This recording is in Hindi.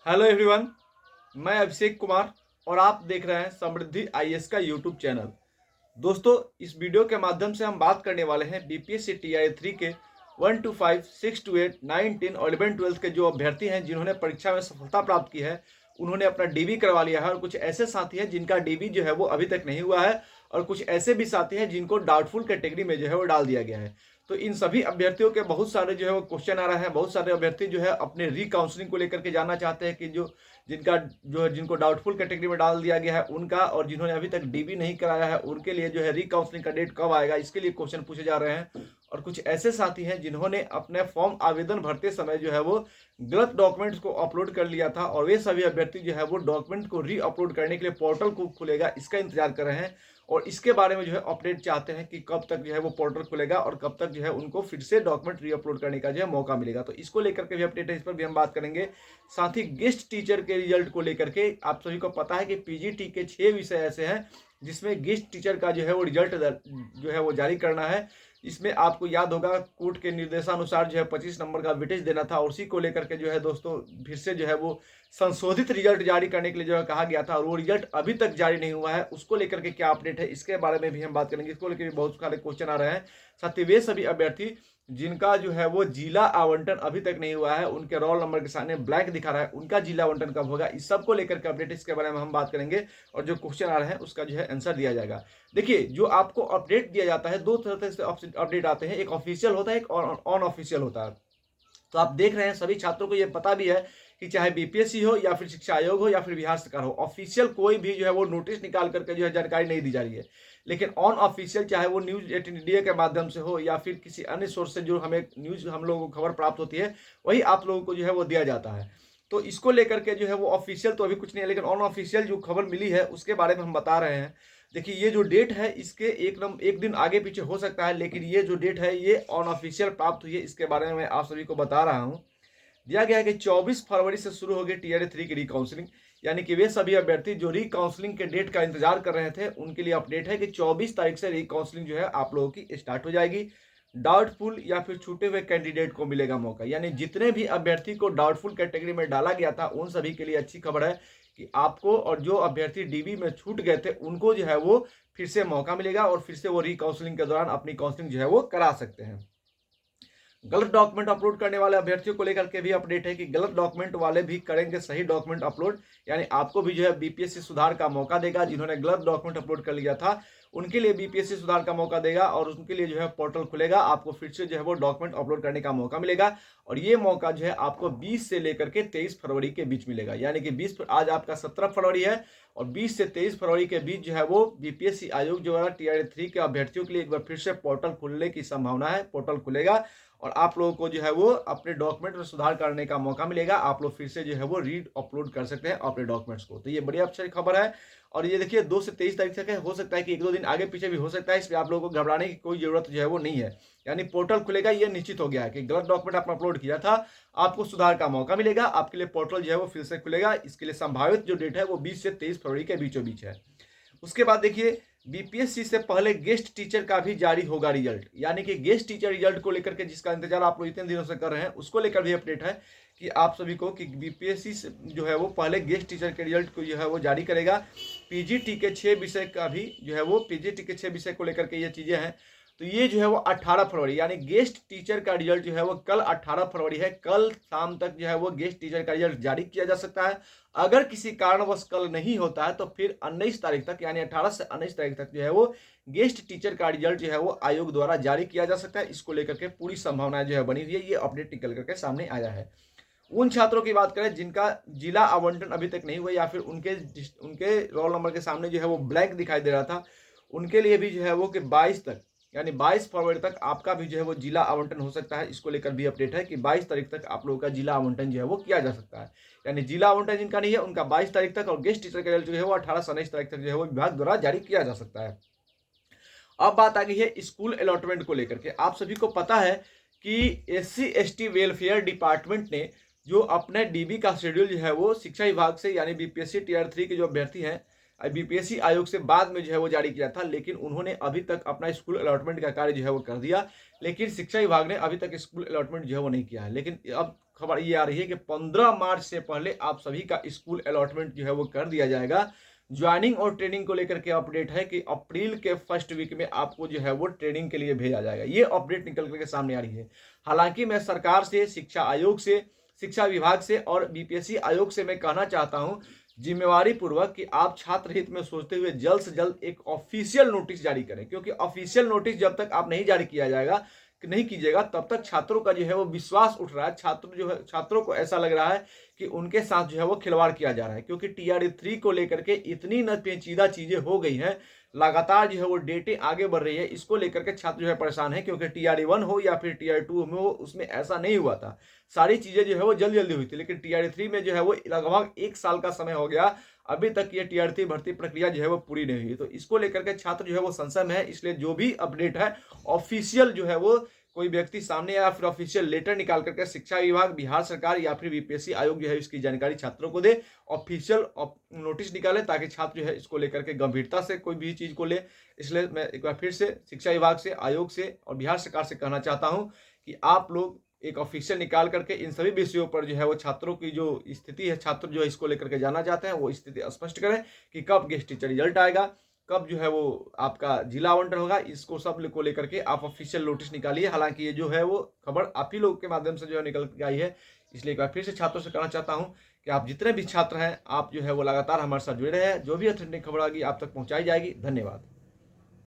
हेलो एवरीवन, मैं अभिषेक कुमार और आप देख रहे हैं समृद्धि आईएएस का यूट्यूब चैनल। दोस्तों, इस वीडियो के माध्यम से हम बात करने वाले हैं बीपीएससी टीआई 3 के 1 to 5, 6 to 8, 9, 10 और 11, 12 के जो अभ्यर्थी हैं जिन्होंने परीक्षा में सफलता प्राप्त की है, उन्होंने अपना डीबी करवा लिया है। और कुछ ऐसे साथी हैं जिनका डीबी जो है वो अभी तक नहीं हुआ है, और कुछ ऐसे भी साथी हैं जिनको डाउटफुल कैटेगरी में जो है वो डाल दिया गया है। तो इन सभी अभ्यर्थियों के बहुत सारे जो है वो क्वेश्चन आ रहे हैं। बहुत सारे अभ्यर्थी जो है अपने रीकाउंसलिंग को लेकर के जानना चाहते हैं कि जिनको डाउटफुल कैटेगरी में डाल दिया गया है उनका, और जिन्होंने अभी तक डीबी नहीं कराया है उनके लिए जो है रीकाउंसलिंग का डेट कब आएगा, इसके लिए क्वेश्चन पूछे जा रहे हैं। और कुछ ऐसे साथी हैं जिन्होंने अपने फॉर्म आवेदन भरते समय जो है वो गलत डॉक्यूमेंट्स को अपलोड कर लिया था, और वे सभी अभ्यर्थी जो है वो डॉक्यूमेंट को री अपलोड करने के लिए पोर्टल को खुलेगा इसका इंतजार कर रहे हैं। और इसके बारे में जो है अपडेट चाहते हैं कि कब तक जो है वो पोर्टल खुलेगा और कब तक जो है उनको फिर से डॉक्यूमेंट री अपलोड करने का जो है मौका मिलेगा। तो इसको लेकर के भी अपडेट है, इस पर भी हम बात करेंगे। साथ ही गेस्ट टीचर के रिजल्ट को लेकर के आप सभी को पता है कि पीजीटी के 6 विषय ऐसे हैं जिसमें गेस्ट टीचर का जो है वो रिजल्ट जो है वो जारी करना है। इसमें आपको याद होगा कोर्ट के निर्देशानुसार जो है 25 नंबर का वेटेज देना था, और उसी को लेकर के जो है दोस्तों फिर से जो है वो संशोधित रिजल्ट जारी करने के लिए जो है कहा गया था, और वो रिजल्ट अभी तक जारी नहीं हुआ है। उसको लेकर के क्या अपडेट है इसके बारे में भी हम बात करेंगे। इसको लेकर भी बहुत सारे क्वेश्चन आ रहे हैं। साथ ही वे सभी अभ्यर्थी जिनका जो है वो जिला आवंटन अभी तक नहीं हुआ है, उनके रोल नंबर के सामने ब्लैंक दिखा रहा है, उनका जिला आवंटन कब होगा, इस सब को लेकर के अपडेट इसके बारे में हम बात करेंगे। और जो क्वेश्चन आ रहे हैं उसका जो है आंसर दिया जाएगा। देखिए, जो आपको अपडेट दिया जाता है, दो तरह से अपडेट आते हैं, एक ऑफिशियल होता है, एक ऑन ऑफिशियल होता है। तो आप देख रहे हैं सभी छात्रों को ये पता भी है कि चाहे बीपीएससी हो या फिर शिक्षा आयोग हो या फिर बिहार सरकार हो, ऑफिशियल कोई भी जो है वो नोटिस निकाल करके जो है जानकारी नहीं दी जा रही है। लेकिन ऑन ऑफिशियल चाहे वो न्यूज 18 इंडिया के माध्यम से हो या फिर किसी अन्य सोर्स से जो हमें न्यूज हम लोगों को खबर प्राप्त होती है, वही आप लोगों को जो है वो दिया जाता है। तो इसको लेकर के जो है वो ऑफिशियल तो अभी कुछ नहीं है, लेकिन ऑन ऑफिशियल जो खबर मिली है उसके बारे में हम बता रहे हैं। देखिए, ये जो डेट है इसके एक दिन आगे पीछे हो सकता है, लेकिन ये जो डेट है ये ऑन ऑफिशियल प्राप्त हुई है, इसके बारे में मैं आप सभी को बता रहा हूँ। दिया गया है कि 24 फरवरी से शुरू होगी टीआरए 3 की रीकाउंसलिंग। यानी कि वे सभी अभ्यर्थी जो रीकाउंसलिंग के डेट का इंतजार कर रहे थे उनके लिए अपडेट है कि 24 तारीख से रीकाउंसलिंग जो है आप लोगों की स्टार्ट हो जाएगी। डाउटफुल या फिर छूटे हुए कैंडिडेट को मिलेगा मौका, यानी जितने भी अभ्यर्थी को डाउटफुल कैटेगरी में डाला गया था उन सभी के लिए अच्छी खबर है कि आपको, और जो अभ्यर्थी डीबी में छूट गए थे उनको जो है वो फिर से मौका मिलेगा और फिर से वो रीकाउंसलिंग के दौरान अपनी काउंसलिंग जो है वो करा सकते हैं। गलत डॉक्यूमेंट अपलोड करने वाले अभ्यर्थियों को लेकर के भी अपडेट है कि गलत डॉक्यूमेंट वाले भी करेंगे सही डॉक्यूमेंट अपलोड, यानी आपको भी जो है बीपीएससी सुधार का मौका देगा। जिन्होंने गलत डॉक्यूमेंट अपलोड कर लिया था उनके लिए बीपीएससी सुधार का मौका देगा, और उनके लिए जो है पोर्टल खुलेगा, आपको फिर से जो है वो डॉक्यूमेंट अपलोड करने का मौका मिलेगा। और ये मौका जो है आपको 20 से लेकर के 23 फरवरी के बीच मिलेगा। यानी कि आज आपका 17 फरवरी है, और 20 से 23 फरवरी के बीच जो है वो बीपीएससी आयोग जो है टीआरए 3 के अभ्यर्थियों के लिए एक बार फिर से पोर्टल खुलने की संभावना है। पोर्टल खुलेगा और आप लोगों को जो है वो अपने डॉक्यूमेंट में सुधार करने का मौका मिलेगा। आप लोग फिर से जो है वो रीड अपलोड कर सकते हैं अपने डॉक्यूमेंट्स को। तो ये बड़ी अच्छी खबर है। और ये देखिए 2 से 23 तारीख तक है, हो सकता है कि 1-2 दिन आगे पीछे भी हो सकता है, इसमें आप लोगों को घबराने की कोई जरूरत जो है वो नहीं है। यानी पोर्टल खुलेगा, ये निश्चित हो गया है कि गलत डॉक्यूमेंट आपने अपलोड किया था, आपको सुधार का मौका मिलेगा, आपके लिए पोर्टल जो है वो फिर से खुलेगा। इसके लिए संभावित जो डेट है वो 20 से 23 फरवरी के बीचों बीच है। उसके बाद देखिए, बीपीएससी से पहले गेस्ट टीचर का भी जारी होगा रिजल्ट। यानी कि गेस्ट टीचर रिजल्ट को लेकर के जिसका इंतजार आप लोग इतने दिनों से कर रहे हैं उसको लेकर भी अपडेट है कि आप सभी को कि बीपीएससी जो है वो पहले गेस्ट टीचर के रिजल्ट को जो है वो जारी करेगा। पीजीटी के 6 विषय का भी जो है वो पीजीटी के 6 विषय को लेकर के ये चीजें हैं। तो ये जो है वो 18 फरवरी, यानी गेस्ट टीचर का रिजल्ट जो है वो कल 18 फरवरी है, कल शाम तक जो है वो गेस्ट टीचर का रिजल्ट जारी किया जा सकता है। अगर किसी कारणवश कल नहीं होता है तो फिर 19 तारीख तक, यानी 18 से 19 तारीख तक जो है वो गेस्ट टीचर का रिजल्ट जो है वो आयोग द्वारा जारी किया जा सकता है। इसको लेकर के पूरी संभावना जो है बनी हुई है, ये अपडेट निकल करके सामने आया है। उन छात्रों की बात करें जिनका जिला आवंटन अभी तक नहीं हुआ या फिर उनके रोल नंबर के सामने जो है वो ब्लैंक दिखाई दे रहा था, उनके लिए भी जो है वो कि 22 तक, यानी 22 फरवरी तक आपका भी जो है वो जिला आवंटन हो सकता है। इसको लेकर भी अपडेट है कि 22 तारीख तक आप लोगों का जिला आवंटन जो है वो किया जा सकता है। यानी जिला आवंटन जिनका नहीं है उनका 22 तारीख तक, और गेस्ट टीचर का रिजल्ट जो है वो 18 से 19 तारीख तक जो है वो विभाग द्वारा जारी किया जा सकता है। अब बात आ गई है स्कूल अलॉटमेंट को लेकर के। आप सभी को पता है कि SC/ST वेलफेयर डिपार्टमेंट ने जो अपने डीबी का शेड्यूल जो है वो शिक्षा विभाग से, यानी बीपीएससी टीआर 3 के जो अभ्यर्थी हैं बीपीएससी आयोग से बाद में जो है वो जारी किया था, लेकिन उन्होंने अभी तक अपना स्कूल अलॉटमेंट का कार्य जो है वो कर दिया। लेकिन शिक्षा विभाग ने अभी तक स्कूल अलॉटमेंट जो है वो नहीं किया है। लेकिन अब खबर ये आ रही है कि 15 मार्च से पहले आप सभी का स्कूल अलॉटमेंट जो है वो कर दिया जाएगा। ज्वाइनिंग और ट्रेनिंग को लेकर के अपडेट है कि अप्रैल के फर्स्ट वीक में आपको जो है वो ट्रेनिंग के लिए भेजा जाएगा। ये अपडेट निकल करके सामने आ रही है। हालांकि मैं सरकार से, शिक्षा आयोग से, शिक्षा विभाग से और बीपीएससी आयोग से मैं कहना चाहता हूं जिम्मेवारी पूर्वक कि आप छात्र हित में सोचते हुए जल्द से जल्द एक ऑफिशियल नोटिस जारी करें, क्योंकि ऑफिशियल नोटिस जब तक आप नहीं जारी किया जाएगा, नहीं कीजिएगा, तब तक छात्रों का जो है वो विश्वास उठ रहा है। छात्रों को ऐसा लग रहा है कि उनके साथ जो है वो खिलवाड़ किया जा रहा है, क्योंकि टीआरई 3 को लेकर के इतनी न पेचीदा चीजें हो गई हैं, लगातार जो है वो डेटें आगे बढ़ रही है। इसको लेकर के छात्र जो है परेशान है, क्योंकि टीआरई 1 हो या फिर टीआरई 2 में हो, उसमें ऐसा नहीं हुआ था। सारी चीजें जो है वो जल्दी जल्दी हुई थी, लेकिन टीआरई 3 में जो है वो लगभग 1 साल का समय हो गया, अभी तक ये टीआरई 3 भर्ती प्रक्रिया जो है वो पूरी नहीं हुई। तो इसको लेकर के छात्र जो है वो संशय में है। इसलिए जो भी अपडेट है ऑफिशियल जो है वो कोई व्यक्ति सामने या फिर ऑफिशियल लेटर निकाल करके शिक्षा विभाग, बिहार सरकार या फिर बीपीएससी आयोग जो है इसकी जानकारी छात्रों को दे, ऑफिशियल नोटिस निकाले, ताकि छात्र जो है इसको लेकर के गंभीरता से कोई भी चीज को ले। इसलिए मैं एक बार फिर से शिक्षा विभाग से, आयोग से और बिहार सरकार से कहना चाहता हूं कि आप लोग एक ऑफिशियल निकाल करके इन सभी विषयों पर जो है वो छात्रों की जो स्थिति है, छात्र जो है इसको लेकर के जाना चाहते हैं, वो स्थिति स्पष्ट करें कि कब गेस्ट टीचर रिजल्ट आएगा, कब जो है वो आपका जिला आवंटन होगा। इसको सब को लेकर के आप ऑफिशियल नोटिस निकालिए। हालांकि ये जो है वो खबर आप ही लोगों के माध्यम से जो है निकल के आई है। इसलिए एक बार फिर से छात्रों से कहना चाहता हूँ कि आप जितने भी छात्र हैं, आप जो है वो लगातार हमारे साथ जुड़े रहे हैं। जो भी ऑथेंटिक खबर आएगी आप तक पहुंचाई जाएगी। धन्यवाद।